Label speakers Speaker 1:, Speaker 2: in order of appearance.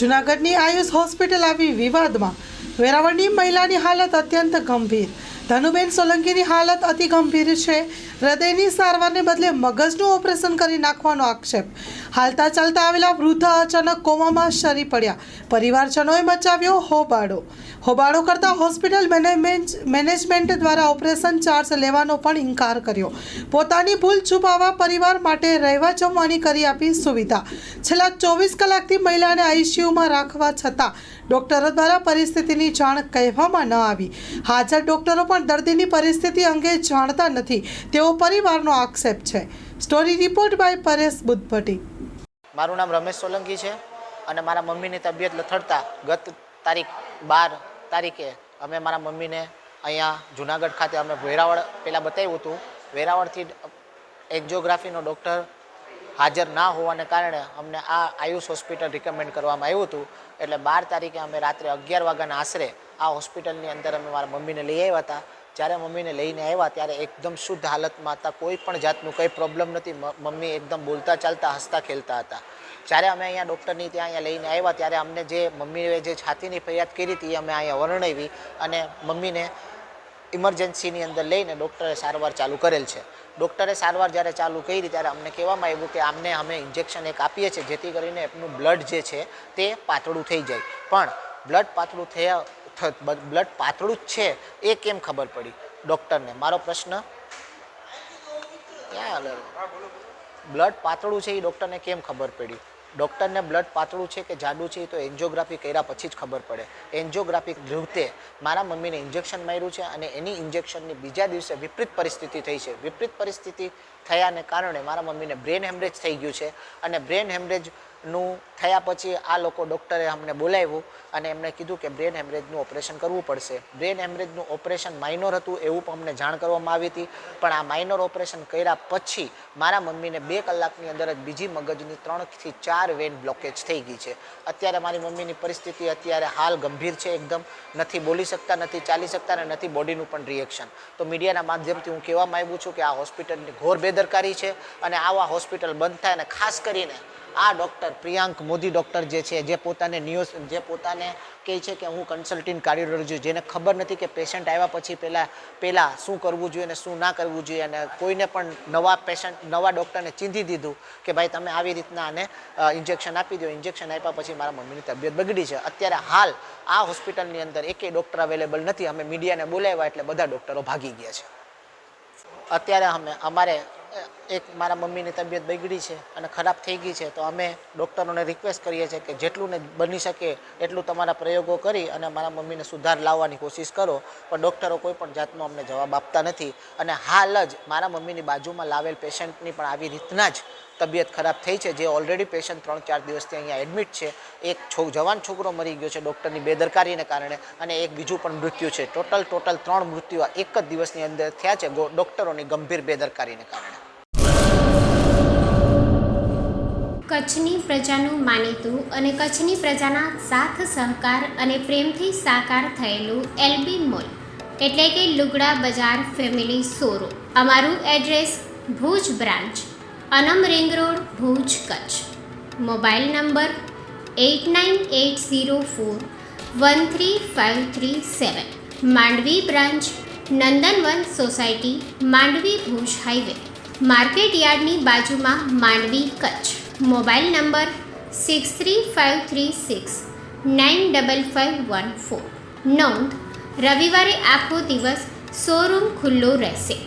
Speaker 1: જૂનાગઢની આયુષ હોસ્પિટલ આવી વિવાદમાં। વેરાવળની મહિલાની હાલત અત્યંત ગંભીર। ધનુબેન સોલંકીની હાલત અતિ ગંભીર છે। હૃદયની સારવારને બદલે મગજનું ઓપરેશન કરી નાખવાનો આક્ષેપ। હાલતા ચાલતા આવેલા વૃદ્ધ અચાનક કોમામાં સરી પડ્યા। પરિવારજનોએ મચાવ્યો હોબાળો કરતા હોસ્પિટલ મેનેજમેન્ટ દ્વારા ઓપરેશન ચાર્જ લેવાનો પણ ઇનકાર કર્યો। પોતાની ભૂલ છુપાવવા પરિવાર માટે રહેવા જમવાની કરી આપી સુવિધા। છેલ્લા 24 કલાકથી મહિલાને આઈસીયુમાં રાખવા છતાં ડોક્ટરો દ્વારા પરિસ્થિતિની જાણ કહેવામાં ન આવી। હાજર ડોક્ટરો પણ દર્દીની પરિસ્થિતિ અંગે જાણતા નથી તેવો પરિવારનો આક્ષેપ છે। Story report by Paresh Buddhbhatti.
Speaker 2: મારું નામ રમેશ સોલંકી છે અને મારા મમ્મીની તબિયત લથડતા ગત તારીખ 12 તારીખે અમે મારા મમ્મીને અહીંયા જૂનાગઢ ખાતે અમે વેરાવળ પહેલાં બતાવ્યું હતું। વેરાવળથી એન્જિયોગ્રાફીનો ડૉક્ટર હાજર ના હોવાને કારણે અમને આ આયુષ હોસ્પિટલ રિકમેન્ડ કરવામાં આવ્યું હતું। એટલે 12 તારીખે અમે રાત્રે 11 વાગ્યાના આશરે આ હોસ્પિટલની અંદર અમે મારા મમ્મીને લઈ આવ્યા હતા। જ્યારે મમ્મીને લઈને આવ્યા ત્યારે એકદમ શુદ્ધ હાલતમાં હતા, કોઈ પણ જાતનું કંઈ પ્રોબ્લેમ નથી। મમ્મી એકદમ બોલતા ચાલતા હસતા ખેલતા હતા। જ્યારે અમે અહીંયા ડૉક્ટરની ત્યાં અહીંયા લઈને આવ્યા ત્યારે અમને જે મમ્મીએ જે છાતીની ફરિયાદ કરી હતી અમે અહીંયા વર્ણવી અને મમ્મીને ઇમરજન્સીની અંદર લઈને ડૉક્ટરે સારવાર ચાલુ કરેલ છે। ડૉક્ટરે સારવાર જ્યારે ચાલુ કરી ત્યારે અમને કહેવામાં આવ્યું કે આમને અમે ઇન્જેક્શન એક આપીએ છીએ જેથી કરીને એમનું બ્લડ જે છે તે પાતળું થઈ જાય। પણ બ્લડ પાતળું જ છે એ કેમ ખબર પડી ડૉક્ટરને? મારો પ્રશ્ન બ્લડ પાતળું છે એ ડૉક્ટરને કેમ ખબર પડી? ડૉક્ટરને બ્લડ પાતળું છે કે જાડું છે તો એન્જિયોગ્રાફી કર્યા પછી જ ખબર પડે। એન્જિયોગ્રાફી વખતે મારા મમ્મીને ઇન્જેક્શન માર્યું છે અને એની ઇન્જેક્શનની બીજા દિવસે વિપરીત પરિસ્થિતિ થઈ છે। વિપરીત પરિસ્થિતિ થયાને કારણે મારા મમ્મીને બ્રેન હેમરેજ થઈ ગયું છે અને બ્રેન હેમરેજનું થયા પછી આ લોકો ડૉક્ટરે અમને બોલાવ્યું અને એમણે કીધું કે બ્રેન હેમરેજનું ઓપરેશન કરવું પડશે। બ્રેન હેમરેજનું ઓપરેશન માઇનોર હતું એવું પણ અમને જાણ કરવામાં આવી હતી। પણ આ માઇનોર ઓપરેશન કર્યા પછી મારા મમ્મીને 2 કલાકની અંદર જ બીજી મગજની 3 થી 4 વેન બ્લોકેજ થઈ ગઈ છે। અત્યારે મારી મમ્મીની પરિસ્થિતિ અત્યારે હાલ ગંભીર છે, એકદમ નથી બોલી શકતા, નથી ચાલી શકતા અને નથી બોડીનું પણ રિએક્શન। તો મીડિયાના માધ્યમથી હું કહેવા માંગુ છું કે આ હોસ્પિટલની ઘોર બેદરકારી છે અને આવા હોસ્પિટલ બંધ થાય અને ખાસ કરીને આ ડૉક્ટર પ્રિયાંક મોદી ડૉક્ટર જે છે જે પોતાને કહે છે કે હું કન્સલ્ટિંગ કાર્ડિયોલોજી, જેને ખબર નથી કે પેશન્ટ આવ્યા પછી પહેલાં શું કરવું જોઈએ અને શું ના કરવું જોઈએ અને કોઈને પણ નવા ડૉક્ટરને ચીંધી દીધું કે ભાઈ તમે આવી રીતના આને ઇન્જેક્શન આપી દો। ઇન્જેક્શન આપ્યા પછી મારા મમ્મીની તબિયત બગડી છે। અત્યારે હાલ આ હોસ્પિટલની અંદર એકેય ડૉક્ટર અવેલેબલ નથી। અમે મીડિયાને બોલાવ્યા એટલે બધા ડૉક્ટરો ભાગી ગયા છે। અત્યારે અમારે મારા મમ્મીની તબિયત બગડી છે અને ખરાબ થઈ ગઈ છે તો અમે ડૉક્ટરોને રિક્વેસ્ટ કરીએ છીએ કે જેટલું ને બની શકે એટલું તમારા પ્રયોગો કરી અને મારા મમ્મીને સુધાર લાવવાની કોશિશ કરો। પણ ડૉક્ટરો કોઈ પણ જાતનો અમને જવાબ આપતા નથી અને હાલ જ મારા મમ્મીની બાજુમાં લાવેલ પેશન્ટની પણ આવી રીતના જ તબિયત ખરાબ થઈ છે, જે ઓલરેડી પેશન્ટ 3-4 દિવસથી અહીંયા એડમિટ છે। એક જવાન છોકરો મરી ગયો છે ડૉક્ટરની બેદરકારીને કારણે અને એક બીજું પણ મૃત્યુ છે। ટોટલ 3 મૃત્યુ એક જ દિવસની અંદર થયા છે ડૉક્ટરોની ગંભીર બેદરકારીને કારણે।
Speaker 3: કચ્છની પ્રજાનું માનીતું અને કચ્છની પ્રજાના સાથ સહકાર અને પ્રેમથી સાકાર થયેલું એલબી મોલ એટલે કે લુગડા બજાર ફેમિલી શોરૂમ। અમારું address Bhuj branch, Anam ring road, Bhuj, Kutch. Mobile number 8980413537। Mandvi branch, Nandanvan society, Mandvi, Bhuj highway, market યાર્ડની બાજુમાં, માંડવી, કચ્છ। Mobile number 6353695514। નોંધ: રવિવારે આખો દિવસ શોરૂમ ખુલ્લો રહેશે।